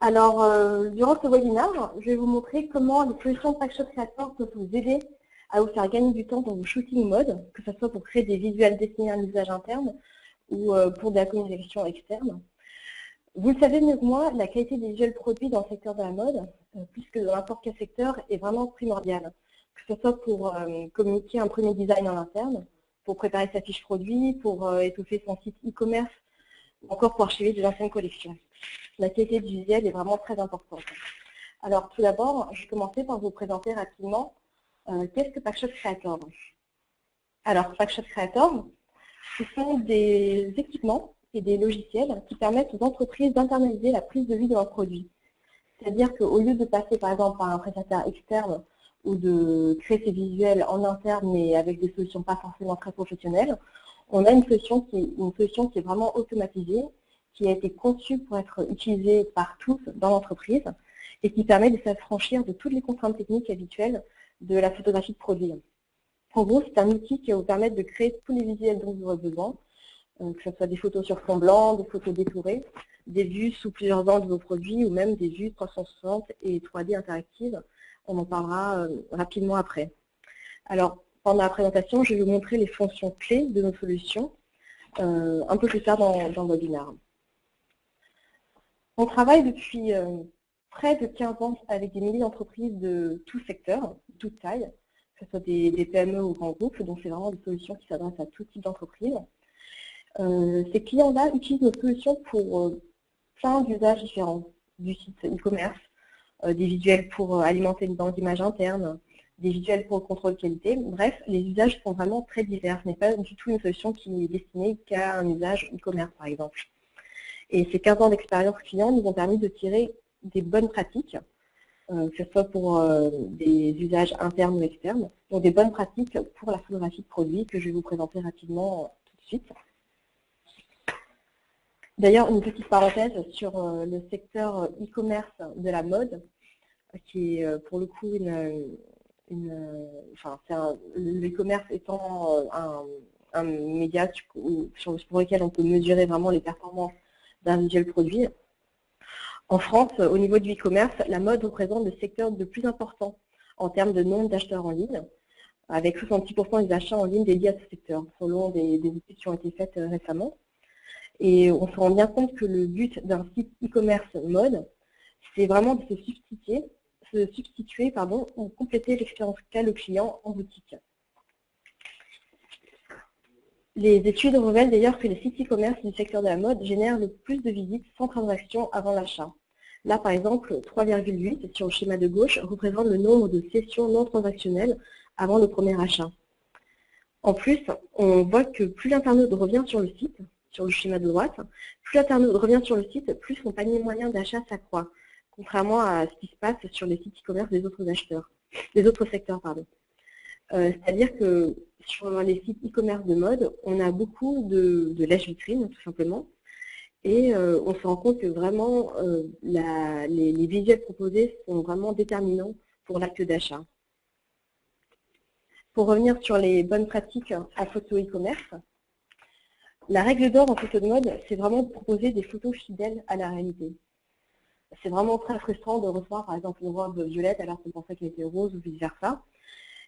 Alors, durant ce webinaire, je vais vous montrer comment les solutions PackShop Creator peuvent vous aider à vous faire gagner du temps dans vos shooting modes, que ce soit pour créer des visuels destinés à un usage interne ou pour de la communication externe. Vous le savez mieux que moi, la qualité des visuels produits dans le secteur de la mode, plus que dans n'importe quel secteur, est vraiment primordiale. Que ce soit pour communiquer un premier design en interne, pour préparer sa fiche produit, pour étoffer son site e-commerce, ou encore pour archiver des anciennes collections. La qualité du visuel est vraiment très importante. Alors tout d'abord, je vais commencer par vous présenter rapidement qu'est-ce que PackShop Creator. Alors PackShop Creator, ce sont des équipements et des logiciels qui permettent aux entreprises d'internaliser la prise de vue de leurs produits. C'est-à-dire qu'au lieu de passer par exemple par un prestataire externe ou de créer ces visuels en interne mais avec des solutions pas forcément très professionnelles, on a une solution qui est vraiment automatisée, qui a été conçue pour être utilisée par tous dans l'entreprise et qui permet de s'affranchir de toutes les contraintes techniques habituelles de la photographie de produit. En gros, c'est un outil qui va vous permettre de créer tous les visuels dont vous aurez besoin, que ce soit des photos sur fond blanc, des photos détourées, des vues sous plusieurs angles de vos produits ou même des vues 360 et 3D interactives. On en parlera rapidement après. Alors, pendant la présentation, je vais vous montrer les fonctions clés de nos solutions, un peu plus tard dans le webinaire. On travaille depuis près de 15 ans avec des milliers d'entreprises de tout secteur, toute taille, que ce soit des PME ou grands groupes, donc c'est vraiment des solutions qui s'adressent à tout type d'entreprise. Ces clients-là utilisent nos solutions pour plein d'usages différents, du site e-commerce, des visuels pour alimenter une banque d'images interne, des visuels pour le contrôle qualité. Bref, les usages sont vraiment très divers. Ce n'est pas du tout une solution qui est destinée qu'à un usage e-commerce, par exemple. Et ces 15 ans d'expérience client nous ont permis de tirer des bonnes pratiques, que ce soit pour des usages internes ou externes, donc des bonnes pratiques pour la photographie de produits que je vais vous présenter rapidement tout de suite. D'ailleurs, une petite parenthèse sur le secteur e-commerce de la mode, qui est pour le coup le e-commerce étant un média pour lequel on peut mesurer vraiment les performances d'un visuel produit. En France, au niveau du e-commerce, la mode représente le secteur le plus important en termes de nombre d'acheteurs en ligne, avec 66% des achats en ligne dédiés à ce secteur, selon des études qui ont été faites récemment. Et on se rend bien compte que le but d'un site e-commerce mode, c'est vraiment de se substituer ou compléter l'expérience qu'a le client en boutique. Les études révèlent d'ailleurs que les sites e-commerce du secteur de la mode génèrent le plus de visites sans transaction avant l'achat. Là, par exemple, 3,8 sur le schéma de gauche représente le nombre de sessions non transactionnelles avant le premier achat. En plus, on voit que plus l'internaute revient sur le site, sur le schéma de droite, plus l'internaute revient sur le site, plus son panier moyen d'achat s'accroît, contrairement à ce qui se passe sur les sites e-commerce des autres secteurs. C'est-à-dire que sur les sites e-commerce de mode, on a beaucoup de lèche-vitrine, tout simplement, et on se rend compte que vraiment les visuels proposés sont vraiment déterminants pour l'acte d'achat. Pour revenir sur les bonnes pratiques en photo e-commerce, la règle d'or en photo de mode, c'est vraiment de proposer des photos fidèles à la réalité. C'est vraiment très frustrant de recevoir par exemple une robe violette alors qu'on pensait qu'elle était rose ou vice-versa.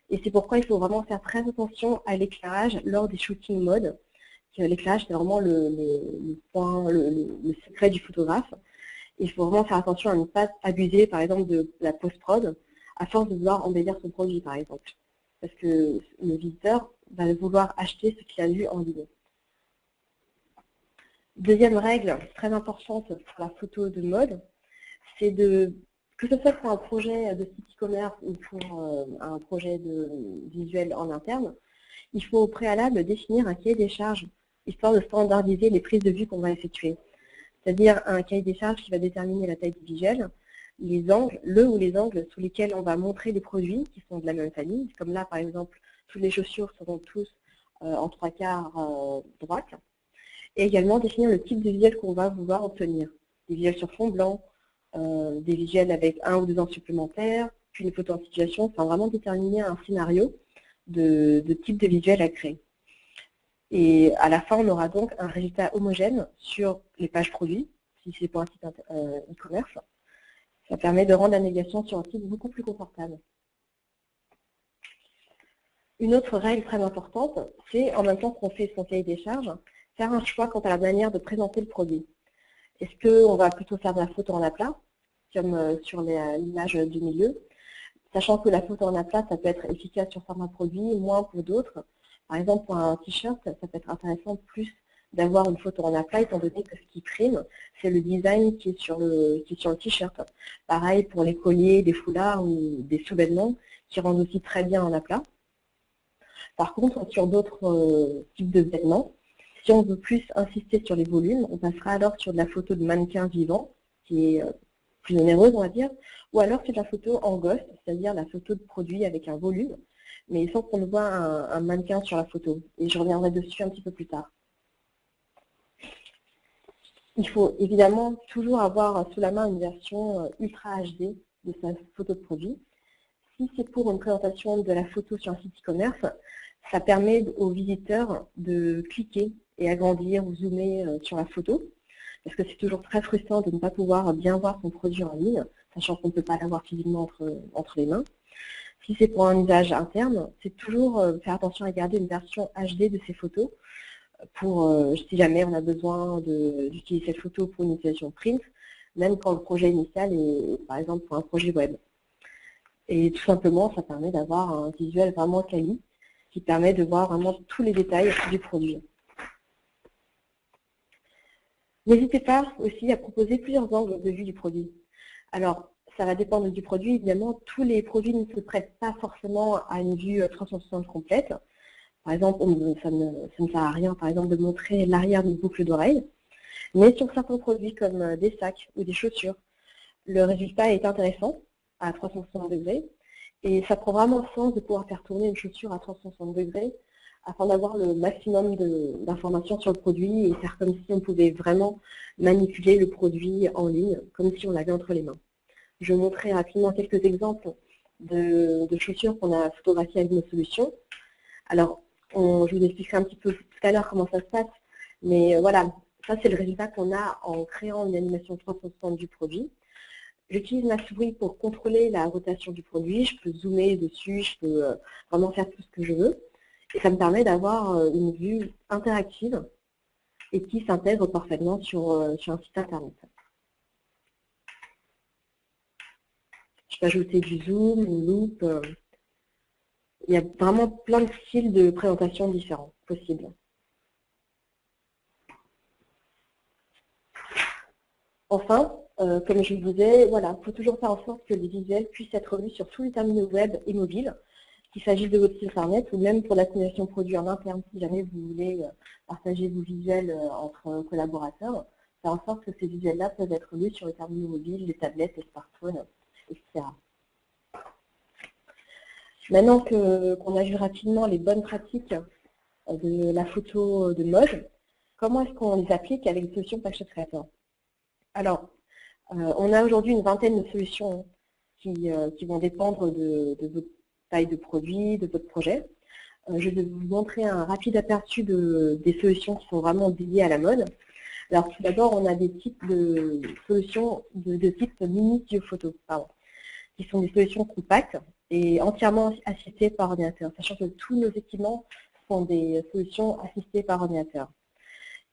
Et c'est pourquoi il faut vraiment faire très attention à l'éclairage lors des shootings mode. L'éclairage, c'est vraiment le secret du photographe. Et il faut vraiment faire attention à ne pas abuser, par exemple, de la post-prod, à force de vouloir embellir son produit, par exemple. Parce que le visiteur va vouloir acheter ce qu'il a vu en ligne. Deuxième règle très importante pour la photo de mode, c'est que ce soit pour un projet de site e-commerce ou pour un projet de visuel en interne, il faut au préalable définir un cahier des charges, histoire de standardiser les prises de vue qu'on va effectuer. C'est-à-dire un cahier des charges qui va déterminer la taille du visuel, les angles, les angles sous lesquels on va montrer les produits qui sont de la même famille, comme là par exemple, toutes les chaussures seront tous en 3/4 droite, et également définir le type de visuel qu'on va vouloir obtenir. Des visuels sur fond blanc, des visuels avec 1 ou 2 angles supplémentaires, puis une photo en situation, enfin vraiment déterminer un scénario de type de visuel à créer. Et à la fin, on aura donc un résultat homogène sur les pages produits, si c'est pour un site e-commerce, Ça permet de rendre la navigation sur un site beaucoup plus confortable. Une autre règle très importante, c'est en même temps qu'on fait son cahier des charges, faire un choix quant à la manière de présenter le produit. Est-ce qu'on va plutôt faire de la photo en aplat, comme sur l'image du milieu, sachant que la photo en aplat, ça peut être efficace sur certains produits, moins pour d'autres. Par exemple, pour un t-shirt, ça peut être intéressant plus d'avoir une photo en aplat, étant donné que ce qui prime, c'est le design qui est sur le t-shirt. Pareil pour les colliers, des foulards ou des sous-vêtements, qui rendent aussi très bien en aplat. Par contre, sur d'autres types de vêtements, si on veut plus insister sur les volumes, on passera alors sur de la photo de mannequin vivant, qui est plus onéreuse, on va dire, ou alors c'est de la photo en ghost, c'est-à-dire la photo de produit avec un volume, mais sans qu'on voit un mannequin sur la photo. Et je reviendrai dessus un petit peu plus tard. Il faut évidemment toujours avoir sous la main une version Ultra HD de sa photo de produit. Si c'est pour une présentation de la photo sur un site e-commerce, ça permet aux visiteurs de cliquer et agrandir ou zoomer sur la photo, parce que c'est toujours très frustrant de ne pas pouvoir bien voir son produit en ligne, sachant qu'on ne peut pas l'avoir physiquement entre les mains. Si c'est pour un usage interne, c'est toujours faire attention à garder une version HD de ces photos, pour si jamais on a besoin d'utiliser cette photo pour une utilisation print, même quand le projet initial est par exemple pour un projet web. Et tout simplement, ça permet d'avoir un visuel vraiment quali, qui permet de voir vraiment tous les détails du produit. N'hésitez pas aussi à proposer plusieurs angles de vue du produit. Alors, ça va dépendre du produit, évidemment, tous les produits ne se prêtent pas forcément à une vue 360 complète. Par exemple, ça ne sert à rien, par exemple, de montrer l'arrière d'une boucle d'oreille. Mais sur certains produits comme des sacs ou des chaussures, le résultat est intéressant à 360 degrés. Et ça prend vraiment sens de pouvoir faire tourner une chaussure à 360 degrés afin d'avoir le maximum d'informations sur le produit et faire comme si on pouvait vraiment manipuler le produit en ligne, comme si on l'avait entre les mains. Je vais montrer rapidement quelques exemples de chaussures qu'on a photographiées avec nos solutions. Alors, je vous expliquerai un petit peu tout à l'heure comment ça se passe, mais voilà, ça c'est le résultat qu'on a en créant une animation 360 du produit. J'utilise ma souris pour contrôler la rotation du produit, je peux zoomer dessus, je peux vraiment faire tout ce que je veux. Et ça me permet d'avoir une vue interactive et qui s'intègre parfaitement sur un site internet. Je peux ajouter du zoom, une loupe. Il y a vraiment plein de styles de présentation différents possibles. Enfin, comme je vous disais, voilà, il faut toujours faire en sorte que les visuels puissent être lus sur tous les terminaux web et mobiles, qu'il s'agisse de votre site internet ou même pour la simulation produit en interne, si jamais vous voulez partager vos visuels entre collaborateurs, faire en sorte que ces visuels-là peuvent être lus sur les terminaux mobiles, les tablettes, les smartphones, etc. Maintenant qu'on a vu rapidement les bonnes pratiques de la photo de mode, comment est-ce qu'on les applique avec des solutions Packshop Creator? Alors, on a aujourd'hui une vingtaine de solutions qui vont dépendre de votre taille de produit, de votre projet. Je vais vous montrer un rapide aperçu des solutions qui sont vraiment dédiées à la mode. Alors tout d'abord, on a des types de solutions de type mini studio photo, qui sont des solutions compactes et entièrement assistées par ordinateur, sachant que tous nos équipements sont des solutions assistées par ordinateur.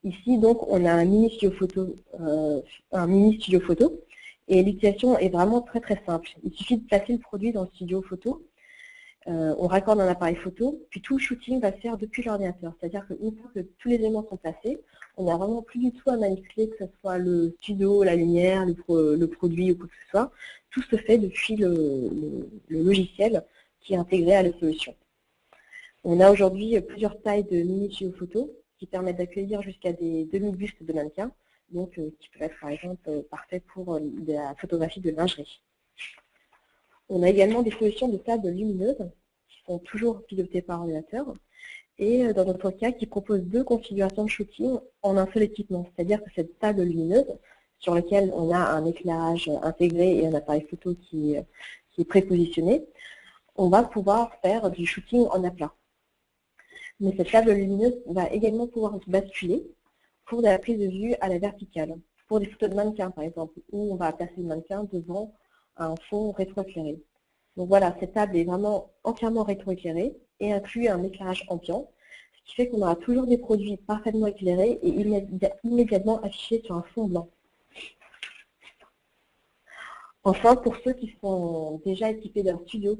Ici, donc, on a un mini studio photo, et l'utilisation est vraiment très très simple. Il suffit de placer le produit dans le studio photo, on raccorde un appareil photo, puis tout le shooting va se faire depuis l'ordinateur. C'est-à-dire qu'une fois que tous les éléments sont placés, on n'a vraiment plus du tout à manipuler, que ce soit le studio, la lumière, le produit ou quoi que ce soit. Tout se fait depuis le logiciel qui est intégré à la solution. On a aujourd'hui plusieurs tailles de mini studio photo qui permettent d'accueillir jusqu'à des demi-bustes de mannequins, donc qui peuvent être par exemple parfaits pour la photographie de lingerie. On a également des solutions de tables lumineuses qui sont toujours pilotées par ordinateur et dans notre cas qui proposent deux configurations de shooting en un seul équipement. C'est-à-dire que cette table lumineuse sur laquelle on a un éclairage intégré et un appareil photo qui est prépositionné, on va pouvoir faire du shooting en aplat. Mais cette table lumineuse va également pouvoir se basculer pour de la prise de vue à la verticale. Pour des photos de mannequins, par exemple, où on va placer le mannequin devant un fond rétroéclairé. Donc voilà, cette table est vraiment entièrement rétroéclairée et inclut un éclairage ambiant, ce qui fait qu'on aura toujours des produits parfaitement éclairés et immédiatement affichés sur un fond blanc. Enfin, pour ceux qui sont déjà équipés d'un studio,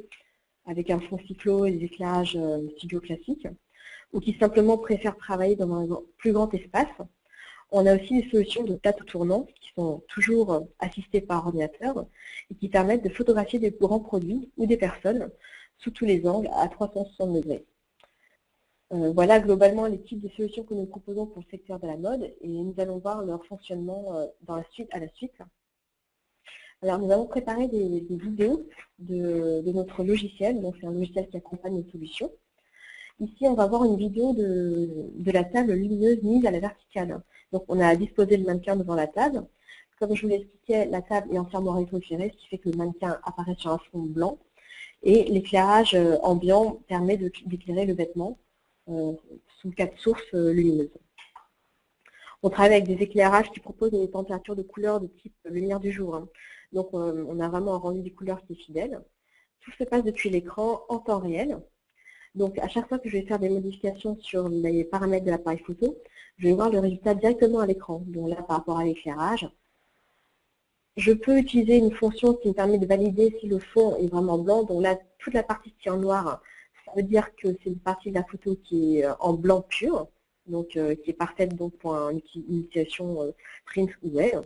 avec un fond cyclo et des éclairages studio classiques, ou qui simplement préfèrent travailler dans un plus grand espace, on a aussi des solutions de plateau tournant qui sont toujours assistées par ordinateur et qui permettent de photographier des grands produits ou des personnes sous tous les angles à 360 degrés. Voilà globalement les types de solutions que nous proposons pour le secteur de la mode et nous allons voir leur fonctionnement à la suite. Alors nous avons préparé des vidéos de notre logiciel, donc c'est un logiciel qui accompagne nos solutions. Ici, on va voir une vidéo de la table lumineuse mise à la verticale. Donc, on a disposé le mannequin devant la table. Comme je vous l'expliquais, la table est entièrement rétroéclairée, ce qui fait que le mannequin apparaît sur un fond blanc. Et l'éclairage ambiant permet d'éclairer le vêtement sous 4 sources lumineuses. On travaille avec des éclairages qui proposent des températures de couleur de type lumière du jour. Donc, on a vraiment un rendu des couleurs qui est fidèle. Tout se passe depuis l'écran en temps réel. Donc, à chaque fois que je vais faire des modifications sur les paramètres de l'appareil photo, je vais voir le résultat directement à l'écran. Donc là, par rapport à l'éclairage, je peux utiliser une fonction qui me permet de valider si le fond est vraiment blanc. Donc là, toute la partie qui est en noir, ça veut dire que c'est une partie de la photo qui est en blanc pur, donc qui est parfaite donc, pour une utilisation print ou web.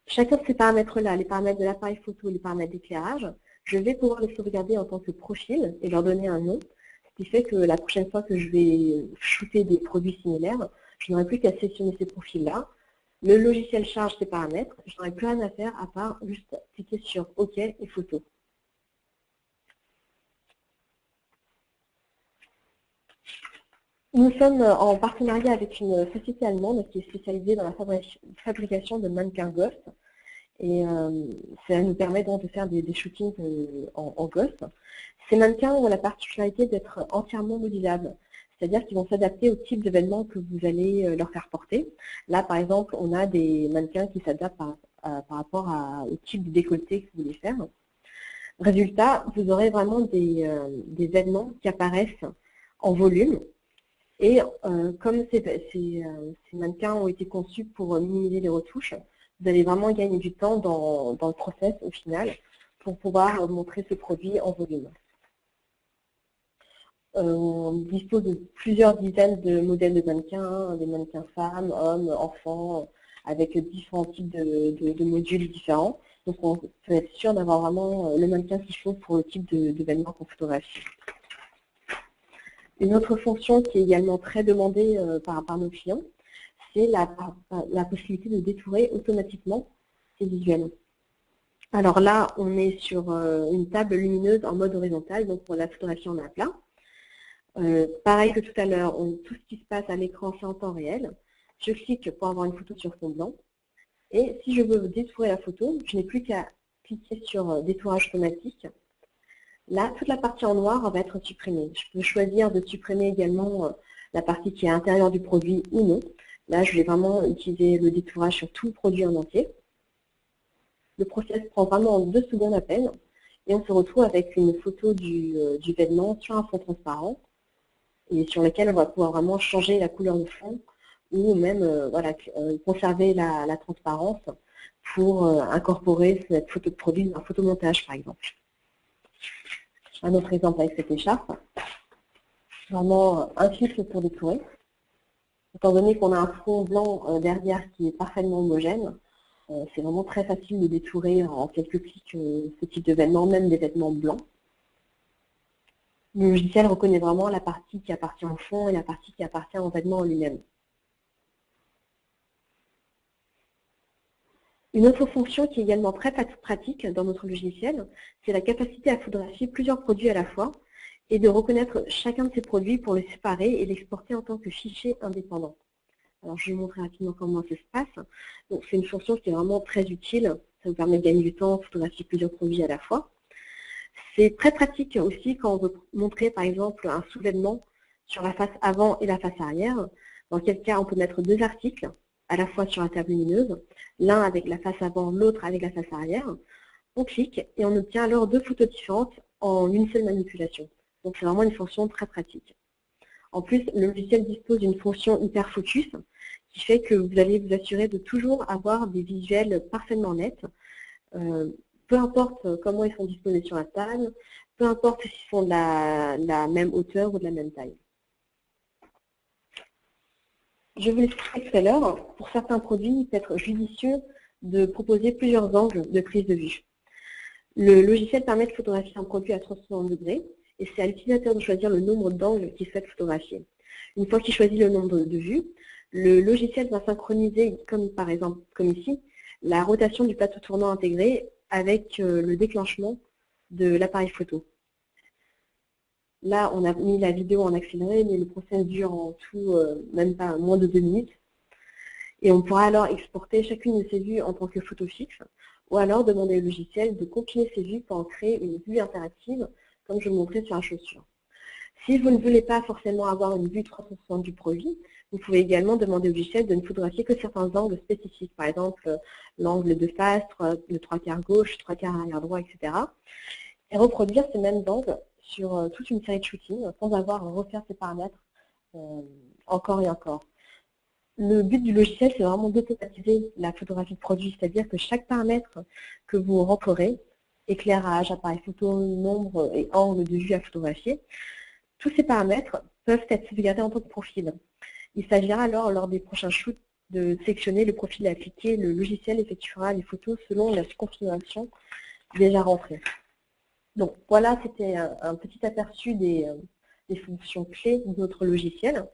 Chacun de ces paramètres-là, les paramètres de l'appareil photo, les paramètres d'éclairage, je vais pouvoir les sauvegarder en tant que profil et leur donner un nom, ce qui fait que la prochaine fois que je vais shooter des produits similaires, je n'aurai plus qu'à sélectionner ces profils-là. Le logiciel charge ces paramètres, je n'aurai plus rien à faire à part juste cliquer sur OK et photo. Nous sommes en partenariat avec une société allemande qui est spécialisée dans la fabrication de mannequins Ghost. Et ça nous permet donc de faire des shootings en Ghost. Ces mannequins ont la particularité d'être entièrement modulables, c'est-à-dire qu'ils vont s'adapter au type d'événement que vous allez leur faire porter. Là, par exemple, on a des mannequins qui s'adaptent par rapport au type de décolleté que vous voulez faire. Résultat, vous aurez vraiment des vêtements qui apparaissent en volume. Et comme ces mannequins ont été conçus pour minimiser les retouches, vous allez vraiment gagner du temps dans le process au final pour pouvoir montrer ce produit en volume. On dispose de plusieurs dizaines de modèles de mannequins, des mannequins femmes, hommes, enfants, avec différents types de modules différents. Donc on peut être sûr d'avoir vraiment le mannequin qu'il faut pour le type d'événement qu'on photographie. Une autre fonction qui est également très demandée par nos clients, c'est la possibilité de détourer automatiquement ces visuels. Alors là, on est sur une table lumineuse en mode horizontal, donc pour la photographie en aplat. Pareil que tout à l'heure, tout ce qui se passe à l'écran, c'est en temps réel. Je clique pour avoir une photo sur fond blanc. Et si je veux détourer la photo, je n'ai plus qu'à cliquer sur détourage automatique. Là, toute la partie en noir va être supprimée. Je peux choisir de supprimer également la partie qui est à l'intérieur du produit ou non. Là, je vais vraiment utiliser le détourage sur tout le produit en entier. Le process prend vraiment 2 secondes à peine. Et on se retrouve avec une photo du vêtement sur un fond transparent et sur lequel on va pouvoir vraiment changer la couleur de fond ou même conserver la transparence pour incorporer cette photo de produit dans un photomontage, par exemple. Un autre exemple avec cette écharpe. Vraiment un filtre pour détourer. Étant donné qu'on a un fond blanc derrière qui est parfaitement homogène, c'est vraiment très facile de détourer en quelques clics ce type de vêtements, même des vêtements blancs. Le logiciel reconnaît vraiment la partie qui appartient au fond et la partie qui appartient au vêtement en lui-même. Une autre fonction qui est également très pratique dans notre logiciel, c'est la capacité à photographier plusieurs produits à la fois et de reconnaître chacun de ces produits pour le séparer et l'exporter en tant que fichier indépendant. Alors, je vais vous montrer rapidement comment ça se passe. C'est une fonction qui est vraiment très utile. Ça vous permet de gagner du temps, photographier plusieurs produits à la fois. C'est très pratique aussi quand on veut montrer, par exemple, un sous-vêtement sur la face avant et la face arrière. Dans quel cas, on peut mettre 2 articles, à la fois sur la table lumineuse, l'un avec la face avant, l'autre avec la face arrière. On clique et on obtient alors 2 photos différentes en une seule manipulation. Donc c'est vraiment une fonction très pratique. En plus, le logiciel dispose d'une fonction hyperfocus qui fait que vous allez vous assurer de toujours avoir des visuels parfaitement nets, peu importe comment ils sont disposés sur la table, peu importe s'ils sont de la même hauteur ou de la même taille. Je vous l'expliquais tout à l'heure, pour certains produits, il peut être judicieux de proposer plusieurs angles de prise de vue. Le logiciel permet de photographier un produit à 360 degrés et c'est à l'utilisateur de choisir le nombre d'angles qu'il souhaite photographier. Une fois qu'il choisit le nombre de vues, le logiciel va synchroniser, comme par exemple, comme ici, la rotation du plateau tournant intégré avec le déclenchement de l'appareil photo. Là, on a mis la vidéo en accéléré, mais le process dure en tout même pas moins de 2 minutes. Et on pourra alors exporter chacune de ces vues en tant que photo fixe, ou alors demander au logiciel de compiler ces vues pour en créer une vue interactive, comme je vous montrais sur la chaussure. Si vous ne voulez pas forcément avoir une vue 360 du produit, vous pouvez également demander au logiciel de ne photographier que certains angles spécifiques, par exemple l'angle de face, le 3/4 gauche, 3/4 arrière droit, etc. Et reproduire ces mêmes angles sur toute une série de shootings sans avoir à refaire ces paramètres encore et encore. Le but du logiciel, c'est vraiment d'automatiser la photographie de produit, c'est-à-dire que chaque paramètre que vous rentrerez, éclairage, appareil photo, nombre et angle de vue à photographier, tous ces paramètres peuvent être sauvegardés en tant que profil. Il s'agira alors, lors des prochains shoots, de sélectionner le profil à appliquer. Le logiciel effectuera les photos selon la configuration déjà rentrée. Donc voilà, c'était un petit aperçu des fonctions clés de notre logiciel.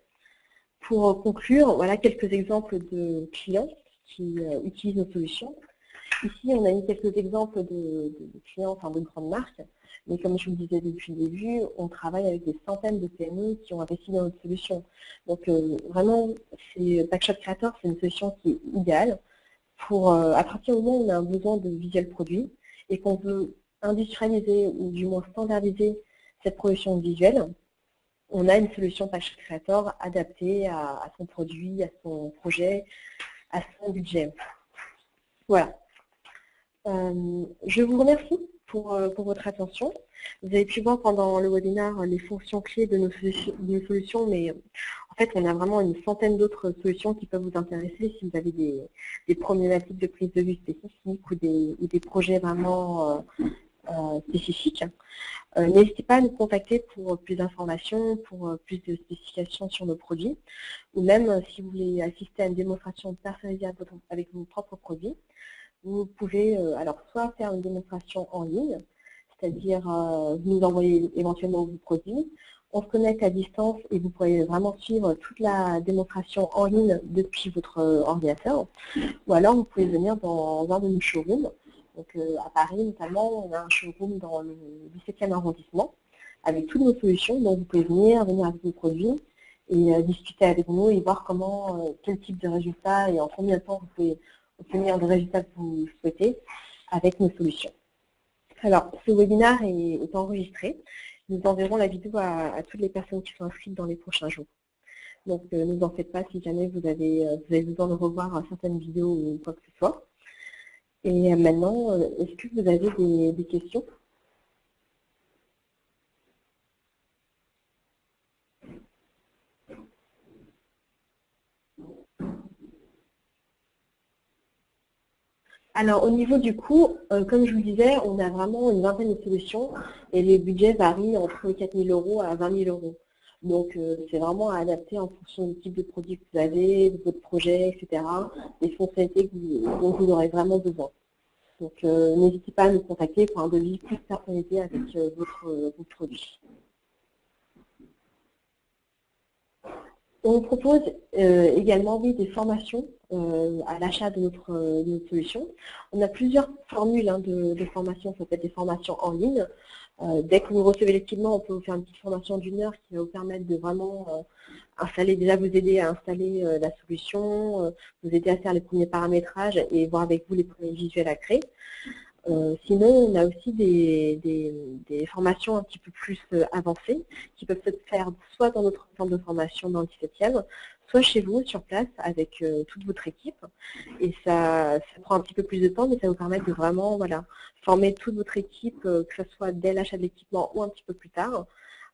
Pour conclure, voilà quelques exemples de clients qui utilisent nos solutions. Ici, on a mis quelques exemples de clients, enfin de grandes marques, mais comme je vous le disais depuis le début, on travaille avec des centaines de PME qui ont investi dans notre solution. Donc vraiment, Packshop Creator, c'est une solution qui est idéale pour, à partir du moment où on a un besoin de visuel produit et qu'on veut industrialiser ou du moins standardiser cette production visuelle, on a une solution Packshop Creator adaptée à son produit, à son projet, à son budget. Voilà. Je vous remercie pour votre attention. Vous avez pu voir pendant le webinaire les fonctions clés de nos solutions, mais en fait, on a vraiment une centaine d'autres solutions qui peuvent vous intéresser si vous avez des problématiques de prise de vue spécifiques ou des projets vraiment spécifiques. N'hésitez pas à nous contacter pour plus d'informations, pour plus de spécifications sur nos produits, ou même si vous voulez assister à une démonstration personnalisée avec vos propres produits. Vous pouvez alors soit faire une démonstration en ligne, c'est-à-dire vous nous envoyez éventuellement vos produits, on se connecte à distance et vous pourrez vraiment suivre toute la démonstration en ligne depuis votre ordinateur, ou alors vous pouvez venir dans un de nos showrooms. Donc à Paris notamment, on a un showroom dans le 17e arrondissement avec toutes nos solutions, donc vous pouvez venir avec vos produits et discuter avec nous et voir comment, quel type de résultat et en combien de temps vous pouvez obtenir le résultat que vous souhaitez avec nos solutions. Alors, ce webinaire est enregistré. Nous enverrons la vidéo à toutes les personnes qui sont inscrites dans les prochains jours. Donc, ne vous en faites pas si jamais vous avez besoin de revoir certaines vidéos ou quoi que ce soit. Et maintenant, est-ce que vous avez des questions ? Alors, au niveau du coût, comme je vous disais, on a vraiment une vingtaine de solutions et les budgets varient entre 4 000 € à 20 000 €. Donc, c'est vraiment à adapter en fonction du type de produit que vous avez, de votre projet, etc., des fonctionnalités dont vous aurez vraiment besoin. Donc, n'hésitez pas à nous contacter pour un devis plus personnalisé avec votre produit. On propose également des formations à l'achat de notre solution. On a plusieurs formules de formation, ça peut être des formations en ligne. Dès que vous recevez l'équipement, on peut vous faire une petite formation d'1 heure qui va vous permettre de vraiment vous aider à installer la solution, vous aider à faire les premiers paramétrages et voir avec vous les premiers visuels à créer. Sinon, on a aussi des formations un petit peu plus avancées qui peuvent se faire soit dans notre centre de formation dans le 17e, soit chez vous, sur place, avec toute votre équipe. Et ça prend un petit peu plus de temps, mais ça vous permet de vraiment former toute votre équipe, que ce soit dès l'achat de l'équipement ou un petit peu plus tard,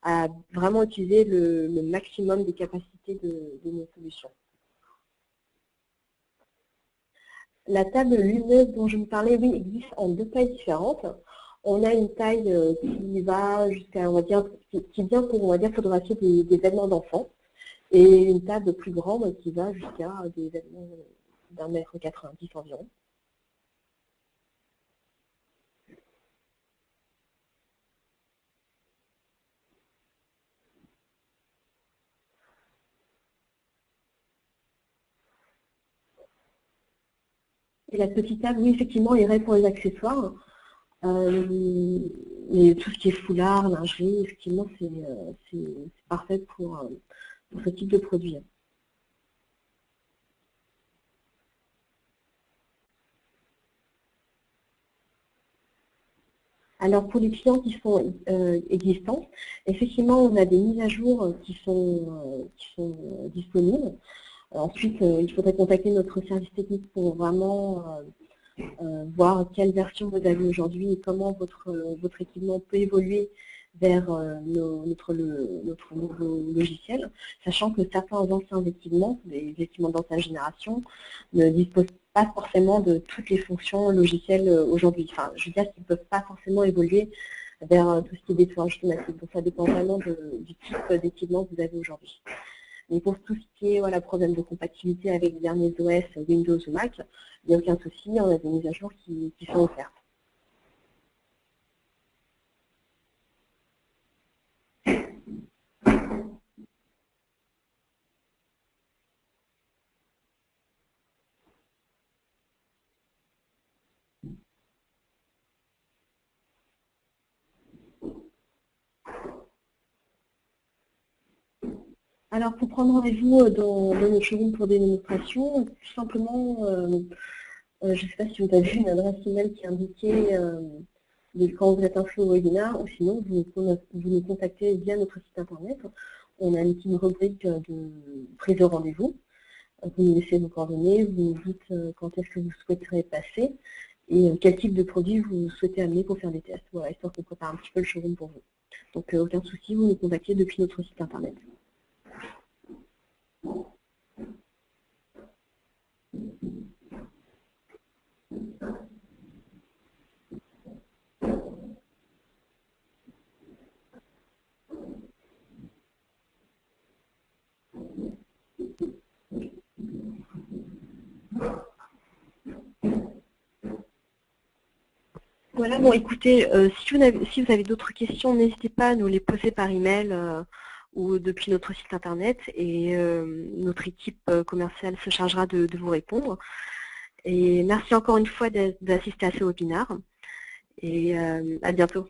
à vraiment utiliser le maximum des capacités de nos solutions. La table lumineuse dont je vous parlais, oui, existe en 2 tailles différentes. On a une taille qui va jusqu'à, on va dire, qui vient pour, on va dire, photographier des événements d'enfants, et une table plus grande qui va jusqu'à des événements d'1,90 m environ. Et la petite table, oui, effectivement, irait pour les accessoires. Mais tout ce qui est foulard, lingerie, effectivement, c'est parfait pour ce type de produit. Alors pour les clients qui sont existants, effectivement, on a des mises à jour qui sont disponibles. Ensuite, il faudrait contacter notre service technique pour vraiment voir quelle version vous avez aujourd'hui et comment votre équipement peut évoluer vers notre nouveau logiciel, sachant que certains anciens équipements, les équipements d'ancienne génération, ne disposent pas forcément de toutes les fonctions logicielles aujourd'hui. Enfin, je veux dire qu'ils ne peuvent pas forcément évoluer vers tout ce qui est détourage automatique. Donc ça dépend vraiment du type d'équipement que vous avez aujourd'hui. Et pour tout ce qui est problème de compatibilité avec les derniers OS, Windows ou Mac, il n'y a aucun souci, on a des mises à jour qui sont offertes. Alors, pour prendre rendez-vous dans notre showroom pour des démonstrations, tout simplement, je ne sais pas si vous avez une adresse email qui est indiquée quand vous êtes inscrit au webinaire, ou sinon vous nous contactez via notre site internet. On a une petite rubrique de prise de rendez-vous. Vous nous laissez vos coordonnées, vous nous dites quand est-ce que vous souhaiterez passer et quel type de produit vous souhaitez amener pour faire des tests. Voilà, histoire qu'on prépare un petit peu le showroom pour vous. Donc aucun souci, vous nous contactez depuis notre site internet. Voilà, bon écoutez, si vous avez d'autres questions, n'hésitez pas à nous les poser par email ou depuis notre site internet et notre équipe commerciale se chargera de vous répondre. Et merci encore une fois d'assister à ce webinaire et à bientôt.